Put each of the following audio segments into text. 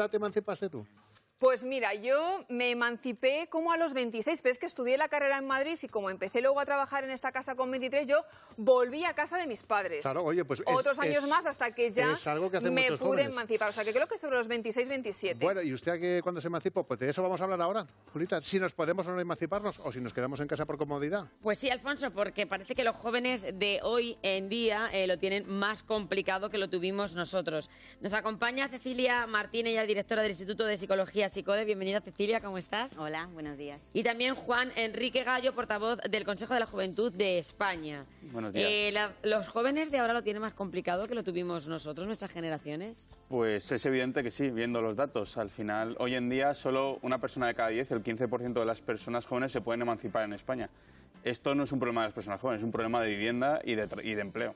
edad te emancipaste tú? Pues mira, yo me emancipé como a los 26, pero es que estudié la carrera en Madrid y como empecé luego a trabajar en esta casa con 23, yo volví a casa de mis padres. Claro, oye, pues otros años más hasta que ya me pude emancipar. O sea, que creo que sobre los 26, 27. Bueno, ¿y usted cuándo se emancipó? Pues de eso vamos a hablar ahora, Julita. Si nos podemos o no emanciparnos o si nos quedamos en casa por comodidad. Pues sí, Alfonso, porque parece que los jóvenes de hoy en día lo tienen más complicado que lo tuvimos nosotros. Nos acompaña Cecilia Martínez, ella es directora del Instituto de Psicología Psicode. Bienvenida, Cecilia, ¿cómo estás? Hola, buenos días. Y también Juan Enrique Gallo, portavoz del Consejo de la Juventud de España. Buenos días. ¿Los jóvenes de ahora lo tienen más complicado que lo tuvimos nosotros, nuestras generaciones? Pues es evidente que sí, viendo los datos. Al final, hoy en día, solo una persona de cada 10, el 15% de las personas jóvenes se pueden emancipar en España. Esto no es un problema de las personas jóvenes, es un problema de vivienda y de empleo.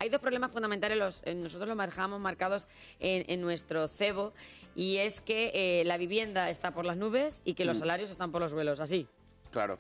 Hay dos problemas fundamentales, nosotros los dejamos marcados en nuestro cebo, y es que la vivienda está por las nubes y que los salarios están por los suelos, así. Claro.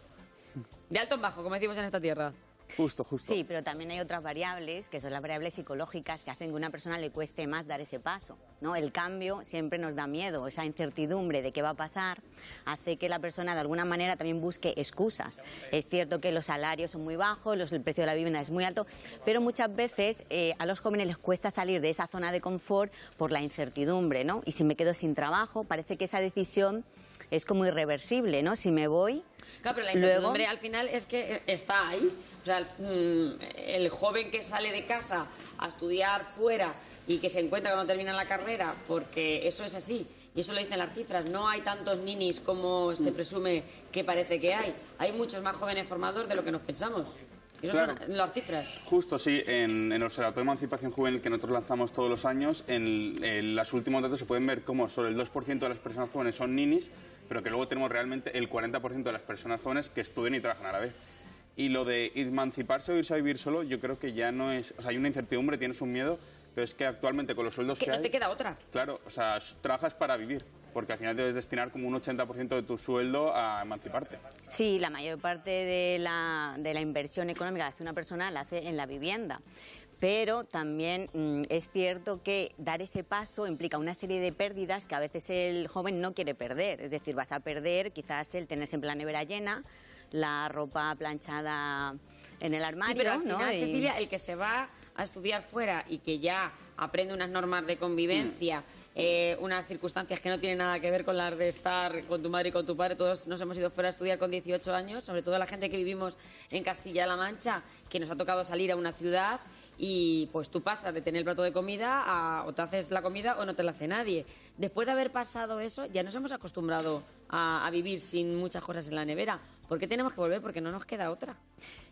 De alto en bajo, como decimos en esta tierra. Justo. Sí, pero también hay otras variables, que son las variables psicológicas, que hacen que a una persona le cueste más dar ese paso, ¿no? El cambio siempre nos da miedo, esa incertidumbre de qué va a pasar hace que la persona de alguna manera también busque excusas. Es cierto que los salarios son muy bajos, el precio de la vivienda es muy alto, pero muchas veces a los jóvenes les cuesta salir de esa zona de confort por la incertidumbre, ¿no? Y si me quedo sin trabajo, parece que esa decisión es como irreversible, ¿no? Si me voy... Claro, pero la incertidumbre al final es que está ahí. O sea, el joven que sale de casa a estudiar fuera y que se encuentra cuando termina la carrera, porque eso es así, y eso lo dicen las cifras, no hay tantos ninis como se presume que parece que hay. Hay muchos más jóvenes formados de lo que nos pensamos. Esas Claro. son las cifras. Justo, sí. En el Observatorio de Emancipación Juvenil que nosotros lanzamos todos los años, en los últimos datos se pueden ver cómo solo el 2% de las personas jóvenes son ninis, pero que luego tenemos realmente el 40% de las personas jóvenes que estudian y trabajan a la vez. Y lo de emanciparse o irse a vivir solo, yo creo que ya no es... O sea, hay una incertidumbre, tienes un miedo, pero es que actualmente con los sueldos que hay... no te queda otra. Claro, o sea, trabajas para vivir, porque al final debes destinar como un 80% de tu sueldo a emanciparte. Sí, la mayor parte de la inversión económica que hace una persona la hace en la vivienda. Pero también es cierto que dar ese paso implica una serie de pérdidas que a veces el joven no quiere perder. Es decir, vas a perder quizás el tener siempre la nevera llena, la ropa planchada en el armario. Sí, pero al final, ¿no? Cecilia, el que se va a estudiar fuera y que ya aprende unas normas de convivencia, unas circunstancias que no tienen nada que ver con las de estar con tu madre y con tu padre. Todos nos hemos ido fuera a estudiar con 18 años, sobre todo la gente que vivimos en Castilla-La Mancha, que nos ha tocado salir a una ciudad. Y pues tú pasas de tener el plato de comida a o te haces la comida o no te la hace nadie. Después de haber pasado eso, ya nos hemos acostumbrado a vivir sin muchas cosas en la nevera. ¿Por qué tenemos que volver? Porque no nos queda otra.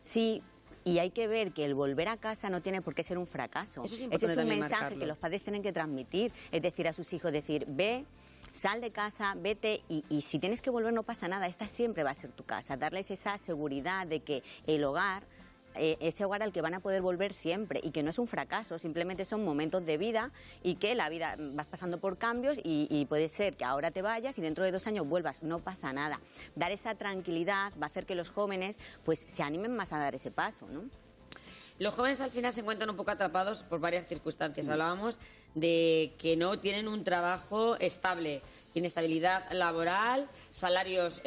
Sí, y hay que ver que el volver a casa no tiene por qué ser un fracaso. Eso es importante. Ese es un también mensaje marcarlo. que los padres tienen que transmitir, es decir, a sus hijos, decir, ve, sal de casa, vete, y si tienes que volver no pasa nada, esta siempre va a ser tu casa. Darles esa seguridad de que el hogar... ese hogar al que van a poder volver siempre y que no es un fracaso, simplemente son momentos de vida y que la vida vas pasando por cambios y puede ser que ahora te vayas y dentro de 2 años vuelvas, no pasa nada. Dar esa tranquilidad va a hacer que los jóvenes pues se animen más a dar ese paso, ¿no? Los jóvenes al final se encuentran un poco atrapados por varias circunstancias. Hablábamos de que no tienen un trabajo estable, inestabilidad laboral, salarios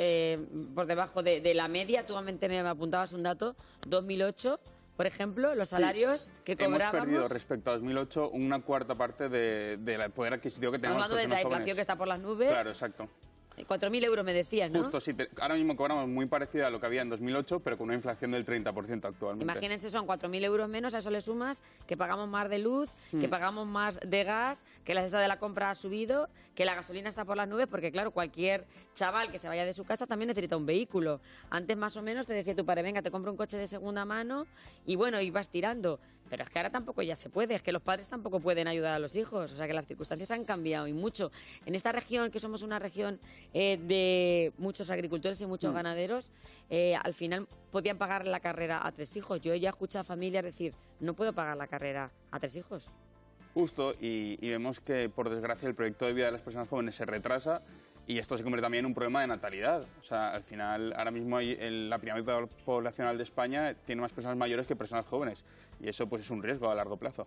por debajo de la media. Tú me apuntabas un dato, 2008, por ejemplo, los salarios que cobrábamos... Hemos perdido respecto a 2008 una cuarta parte del poder adquisitivo que tenemos las hablando de la personas inflación jóvenes. que está por las nubes. Claro, exacto. 4.000 euros me decías, ¿no? Justo, sí. Ahora mismo cobramos muy parecida a lo que había en 2008, pero con una inflación del 30% actualmente. Imagínense, son 4.000 euros menos, a eso le sumas que pagamos más de luz, que pagamos más de gas, que la cesta de la compra ha subido, que la gasolina está por las nubes, porque claro, cualquier chaval que se vaya de su casa también necesita un vehículo. Antes más o menos te decía tu padre, venga, te compro un coche de segunda mano y bueno, ibas tirando. Pero es que ahora tampoco ya se puede, es que los padres tampoco pueden ayudar a los hijos, o sea que las circunstancias han cambiado y mucho. En esta región, que somos una región de muchos agricultores y muchos ganaderos, al final podían pagar la carrera a 3 hijos. Yo ya he escuchado a familias decir, no puedo pagar la carrera a 3 hijos. Justo, y vemos que por desgracia el proyecto de vida de las personas jóvenes se retrasa y esto se convierte también en un problema de natalidad. O sea, al final, ahora mismo la pirámide poblacional de España tiene más personas mayores que personas jóvenes y eso pues es un riesgo a largo plazo.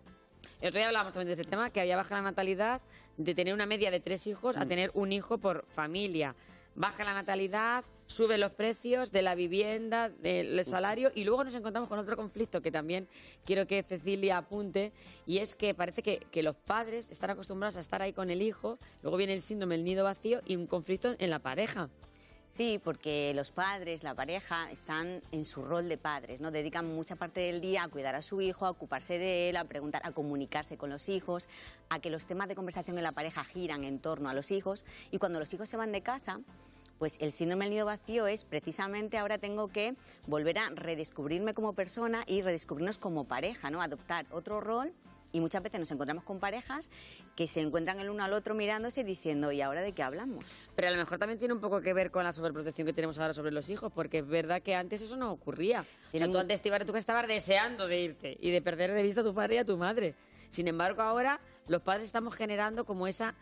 el otro día hablábamos también de ese tema, que había baja la natalidad de tener una media de 3 hijos a tener un hijo por familia. Baja la natalidad, suben los precios de la vivienda, del salario, y luego nos encontramos con otro conflicto que también quiero que Cecilia apunte, y es que parece que los padres están acostumbrados a estar ahí con el hijo, luego viene el síndrome del nido vacío y un conflicto en la pareja. Sí, porque los padres, la pareja, están en su rol de padres, ¿no? Dedican mucha parte del día a cuidar a su hijo, a ocuparse de él, a preguntar, a comunicarse con los hijos, a que los temas de conversación en la pareja giran en torno a los hijos. Y cuando los hijos se van de casa, pues el síndrome del nido vacío es precisamente ahora tengo que volver a redescubrirme como persona y redescubrirnos como pareja, ¿no? Adoptar otro rol. Y muchas veces nos encontramos con parejas que se encuentran el uno al otro mirándose y diciendo, ¿y ahora de qué hablamos? Pero a lo mejor también tiene un poco que ver con la sobreprotección que tenemos ahora sobre los hijos, porque es verdad que antes eso no ocurría. O sea, tú antes tú que estabas deseando de irte y de perder de vista a tu padre y a tu madre. Sin embargo, ahora los padres estamos generando como esa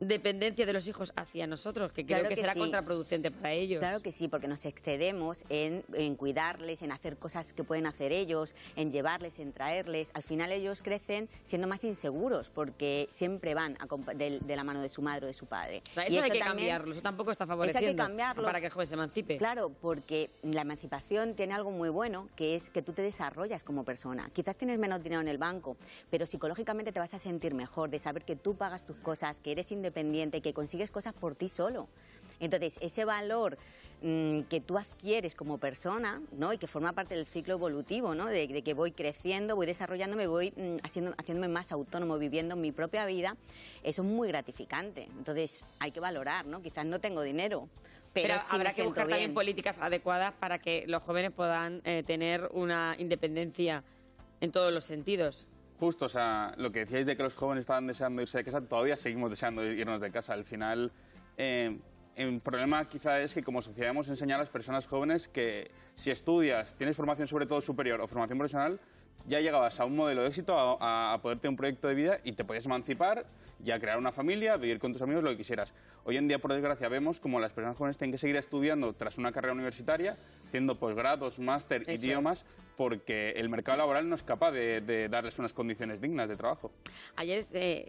dependencia de los hijos hacia nosotros, que creo Claro que que será sí. contraproducente para ellos. Claro que sí, porque nos excedemos en cuidarles, en hacer cosas que pueden hacer ellos, en llevarles, en traerles. Al final ellos crecen siendo más inseguros porque siempre van de la mano de su madre o de su padre. O sea, Y eso hay que también- cambiarlo, eso tampoco está Eso hay favoreciendo que cambiarlo. para que el joven se emancipe. Claro, porque la emancipación tiene algo muy bueno, que es que tú te desarrollas como persona. Quizás tienes menos dinero en el banco, pero psicológicamente te vas a sentir mejor de saber que tú pagas tus cosas, que eres independiente, que consigues cosas por ti solo. Entonces, ese valor que tú adquieres como persona, ¿no? Y que forma parte del ciclo evolutivo, ¿no? De que voy creciendo, voy desarrollándome, voy haciéndome más autónomo, viviendo mi propia vida, eso es muy gratificante. Entonces, hay que valorar, ¿no? Quizás no tengo dinero, pero sí habrá me que siento buscar también bien. políticas adecuadas para que los jóvenes puedan tener una independencia en todos los sentidos. Justo, o sea, lo que decíais de que los jóvenes estaban deseando irse de casa, todavía seguimos deseando irnos de casa. Al final, el problema quizá es que como sociedad hemos enseñado a las personas jóvenes que si estudias, tienes formación sobre todo superior o formación profesional, ya llegabas a un modelo de éxito, a poder tener un proyecto de vida y te podías emancipar, ya crear una familia, vivir con tus amigos, lo que quisieras. Hoy en día, por desgracia, vemos como las personas jóvenes tienen que seguir estudiando tras una carrera universitaria, haciendo posgrados, máster, Eso idiomas, porque el mercado laboral no es capaz de darles unas condiciones dignas de trabajo. Ayer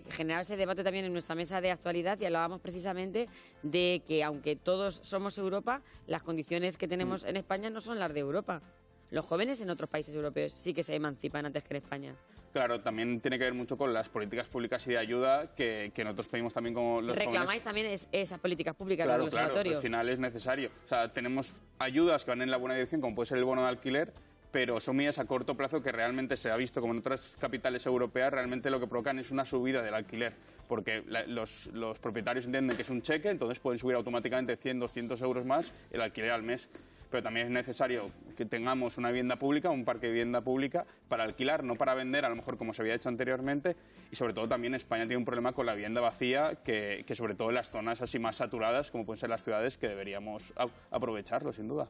generaba ese debate también en nuestra mesa de actualidad y hablábamos precisamente de que aunque todos somos Europa, las condiciones que tenemos en España no son las de Europa. Los jóvenes en otros países europeos sí que se emancipan antes que en España. Claro, también tiene que ver mucho con las políticas públicas y de ayuda que nosotros pedimos también como los Reclamáis jóvenes. también esas políticas públicas Claro, del claro, observatorio. al final es necesario. O sea, tenemos ayudas que van en la buena dirección, como puede ser el bono de alquiler, pero son medidas a corto plazo que realmente se ha visto, como en otras capitales europeas, realmente lo que provocan es una subida del alquiler, porque los propietarios entienden que es un cheque, entonces pueden subir automáticamente 100, 200 euros más el alquiler al mes. Pero también es necesario que tengamos una vivienda pública, un parque de vivienda pública para alquilar, no para vender, a lo mejor como se había hecho anteriormente. Y sobre todo también España tiene un problema con la vivienda vacía, que sobre todo en las zonas así más saturadas, como pueden ser las ciudades, que deberíamos aprovecharlo, sin duda.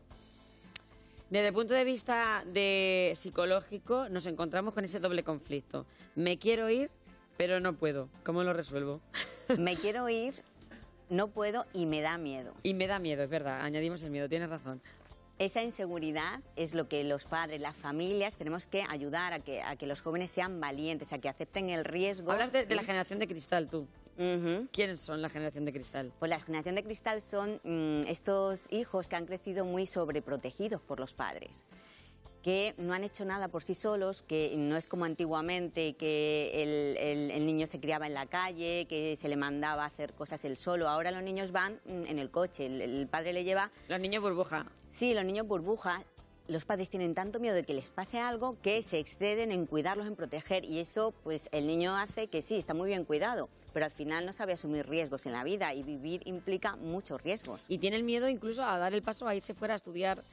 Desde el punto de vista psicológico, nos encontramos con ese doble conflicto. Me quiero ir, pero no puedo. ¿Cómo lo resuelvo? Me quiero ir, no puedo y me da miedo. Y me da miedo, es verdad. Añadimos el miedo, tienes razón. Esa inseguridad es lo que los padres, las familias, tenemos que ayudar a que los jóvenes sean valientes, a que acepten el riesgo. Hablas de la generación de cristal, tú. Ujú. ¿Quiénes son la generación de cristal? Pues la generación de cristal son estos hijos que han crecido muy sobreprotegidos por los padres, que no han hecho nada por sí solos, que no es como antiguamente, que el niño se criaba en la calle, que se le mandaba a hacer cosas él solo. Ahora los niños van en el coche, el padre le lleva. Los niños burbuja. Sí, los niños burbuja. Los padres tienen tanto miedo de que les pase algo que se exceden en cuidarlos, en proteger, y eso pues el niño hace que sí, está muy bien cuidado, pero al final no sabe asumir riesgos en la vida y vivir implica muchos riesgos. Y tiene el miedo incluso a dar el paso a irse fuera a estudiar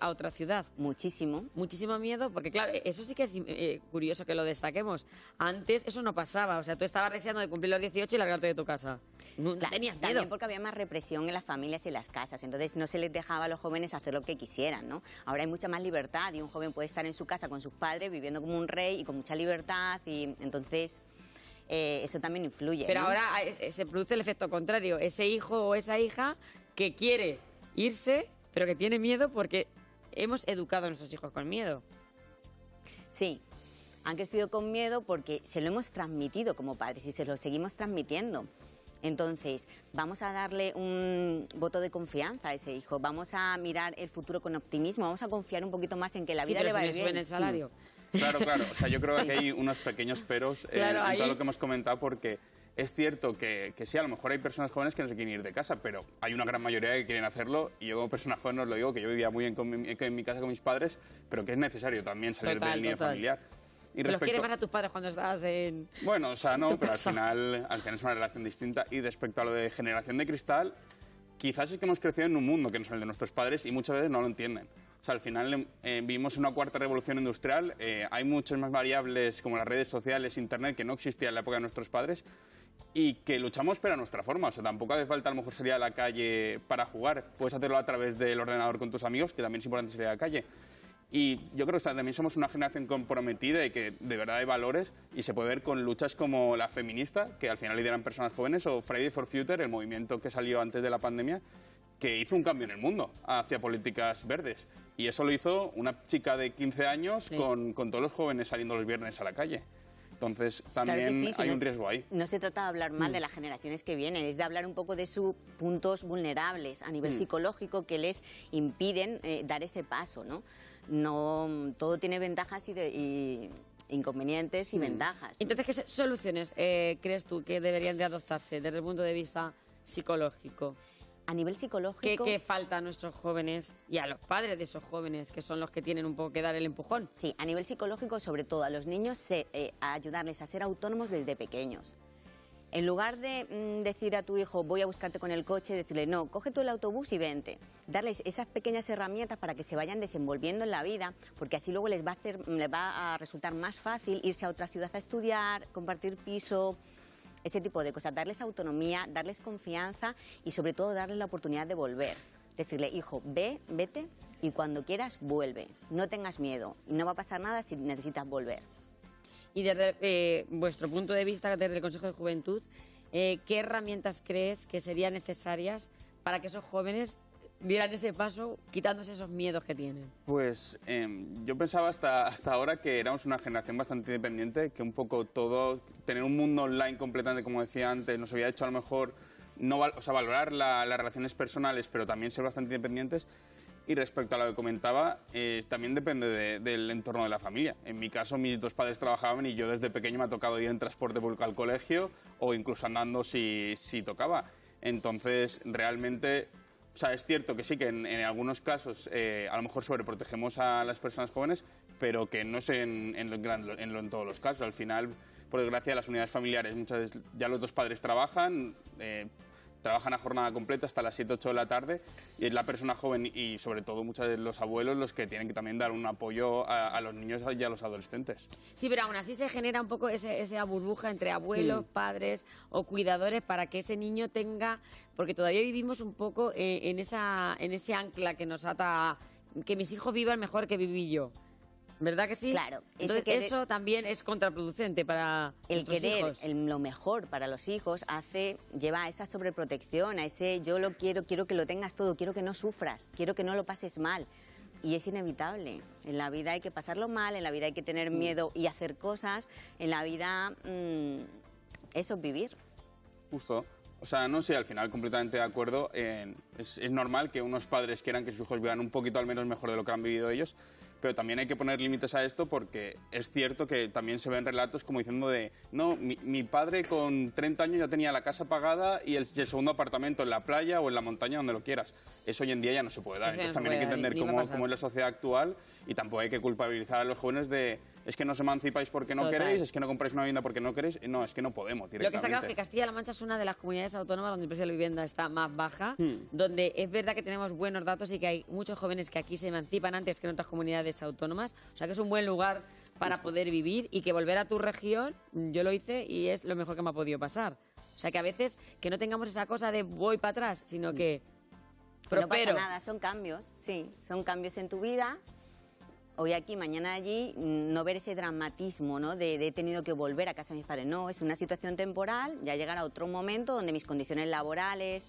a otra ciudad. Muchísimo. Muchísimo miedo, porque claro, eso sí que es curioso que lo destaquemos. Antes eso no pasaba, o sea, tú estabas deseando de cumplir los 18 y largarte de tu casa. No tenías miedo. También porque había más represión en las familias y en las casas, entonces no se les dejaba a los jóvenes hacer lo que quisieran, ¿no? Ahora hay mucha más libertad y un joven puede estar en su casa con sus padres viviendo como un rey y con mucha libertad, y entonces eso también influye. Pero ¿no? ahora se produce el efecto contrario. Ese hijo o esa hija que quiere irse, pero que tiene miedo porque hemos educado a nuestros hijos con miedo. Sí. Han crecido con miedo porque se lo hemos transmitido como padres y se lo seguimos transmitiendo. Entonces, vamos a darle un voto de confianza a ese hijo, vamos a mirar el futuro con optimismo, vamos a confiar un poquito más en que la vida le va a ir bien. Suben el salario. Claro. O sea, yo creo que aquí hay unos pequeños peros en todo lo que hemos comentado, porque es cierto que sí, a lo mejor hay personas jóvenes que no se quieren ir de casa, pero hay una gran mayoría que quieren hacerlo, y yo como persona joven os lo digo, que yo vivía muy bien en mi casa con mis padres, pero que es necesario también salir del nido familiar. Y ¿Los quieres más a tus padres cuando estás en...? Bueno, o sea, no, pero al final es una relación distinta. Y respecto a lo de generación de cristal, quizás es que hemos crecido en un mundo que no es el de nuestros padres y muchas veces no lo entienden. O sea, al final vivimos en una cuarta revolución industrial, hay muchas más variables como las redes sociales, internet, que no existían en la época de nuestros padres y que luchamos pero a nuestra forma. O sea, tampoco hace falta a lo mejor salir a la calle para jugar. Puedes hacerlo a través del ordenador con tus amigos, que también es importante salir a la calle. Y yo creo que también somos una generación comprometida y que de verdad hay valores, y se puede ver con luchas como la feminista, que al final lideran personas jóvenes, o Friday for Future, el movimiento que salió antes de la pandemia, que hizo un cambio en el mundo hacia políticas verdes. Y eso lo hizo una chica de 15 años con todos los jóvenes saliendo los viernes a la calle. Entonces, también hay un riesgo ahí. No se trata de hablar mal de las generaciones que vienen, es de hablar un poco de sus puntos vulnerables a nivel psicológico que les impiden dar ese paso, ¿no? No, todo tiene ventajas y inconvenientes y ventajas. Entonces, ¿qué soluciones crees tú que deberían de adoptarse desde el punto de vista psicológico? A nivel psicológico... ¿Qué falta a nuestros jóvenes y a los padres de esos jóvenes, que son los que tienen un poco que dar el empujón? Sí, a nivel psicológico, sobre todo a los niños, a ayudarles a ser autónomos desde pequeños. En lugar de decir a tu hijo, voy a buscarte con el coche, decirle, no, coge tú el autobús y vente. Darles esas pequeñas herramientas para que se vayan desenvolviendo en la vida, porque así luego les va a resultar más fácil irse a otra ciudad a estudiar, compartir piso, ese tipo de cosas. Darles autonomía, darles confianza y sobre todo darles la oportunidad de volver. Decirle, hijo, vete y cuando quieras vuelve. No tengas miedo y no va a pasar nada si necesitas volver. Y desde vuestro punto de vista, desde el Consejo de Juventud, ¿qué herramientas crees que serían necesarias para que esos jóvenes dieran ese paso quitándose esos miedos que tienen? Pues yo pensaba hasta ahora que éramos una generación bastante independiente, que un poco todo, tener un mundo online completamente, como decía antes, nos había hecho a lo mejor valorar las relaciones personales, pero también ser bastante independientes. Y respecto a lo que comentaba, también depende del entorno de la familia. En mi caso, mis dos padres trabajaban y yo desde pequeño me ha tocado ir en transporte público al colegio o incluso andando si tocaba. Entonces, realmente, o sea, es cierto que sí, que en algunos casos a lo mejor sobreprotegemos a las personas jóvenes, pero que no es en todos los casos. Al final, por desgracia, las unidades familiares, muchas veces ya los dos padres trabajan a jornada completa hasta las 7, 8 de la tarde, y es la persona joven y sobre todo muchas de los abuelos los que tienen que también dar un apoyo a los niños y a los adolescentes. Sí, pero aún así se genera un poco esa burbuja entre abuelos, padres o cuidadores para que ese niño tenga, porque todavía vivimos un poco en ese ancla que nos ata, que mis hijos vivan mejor que viví yo. ¿Verdad que sí? Claro. Entonces eso también es contraproducente para el querer hijos. Lo mejor para los hijos lleva a esa sobreprotección, a ese yo lo quiero que lo tengas todo, quiero que no sufras, quiero que no lo pases mal. Y es inevitable. En la vida hay que pasarlo mal, en la vida hay que tener miedo y hacer cosas. En la vida eso es vivir. Justo. O sea, no sé, al final completamente de acuerdo. Es normal que unos padres quieran que sus hijos vivan un poquito al menos mejor de lo que han vivido ellos, pero también hay que poner límites a esto porque es cierto que también se ven relatos como diciendo no, mi padre con 30 años ya tenía la casa pagada y el segundo apartamento en la playa o en la montaña, donde lo quieras. Eso hoy en día ya no se puede dar. Entonces también hay que entender cómo es la sociedad actual y tampoco hay que culpabilizar a los jóvenes de es que no os emancipáis porque no queréis, es que no compráis una vivienda porque no queréis. No, es que no podemos directamente. Lo que está claro es que Castilla-La Mancha es una de las comunidades autónomas donde el precio de la vivienda está más baja, donde es verdad que tenemos buenos datos y que hay muchos jóvenes que aquí se emancipan antes que en otras comunidades autónomas. O sea que es un buen lugar para poder vivir y que volver a tu región, yo lo hice y es lo mejor que me ha podido pasar. O sea que a veces que no tengamos esa cosa de voy para atrás, sino que prospero. No pasa nada, son cambios, sí, son cambios en tu vida. Hoy aquí, mañana allí, no ver ese dramatismo, ¿no? De he tenido que volver a casa de mis padres. No, es una situación temporal, ya llegará otro momento donde mis condiciones laborales,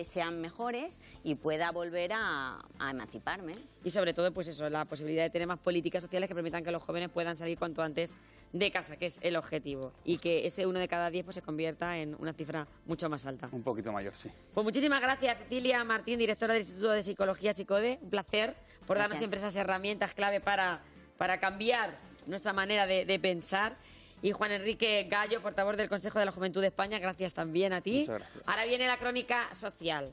sean mejores y pueda volver a emanciparme. Y sobre todo, pues eso, la posibilidad de tener más políticas sociales que permitan que los jóvenes puedan salir cuanto antes de casa, que es el objetivo. Y que ese 1 de cada 10 pues, se convierta en una cifra mucho más alta. Un poquito mayor, sí. Pues muchísimas gracias, Cecilia Martín, directora del Instituto de Psicología Psicode. Un placer por darnos Gracias. siempre esas herramientas clave para cambiar nuestra manera de pensar. Y Juan Enrique Gallo, portavoz del Consejo de la Juventud de España, gracias también a ti. Muchas gracias. Ahora viene la crónica social.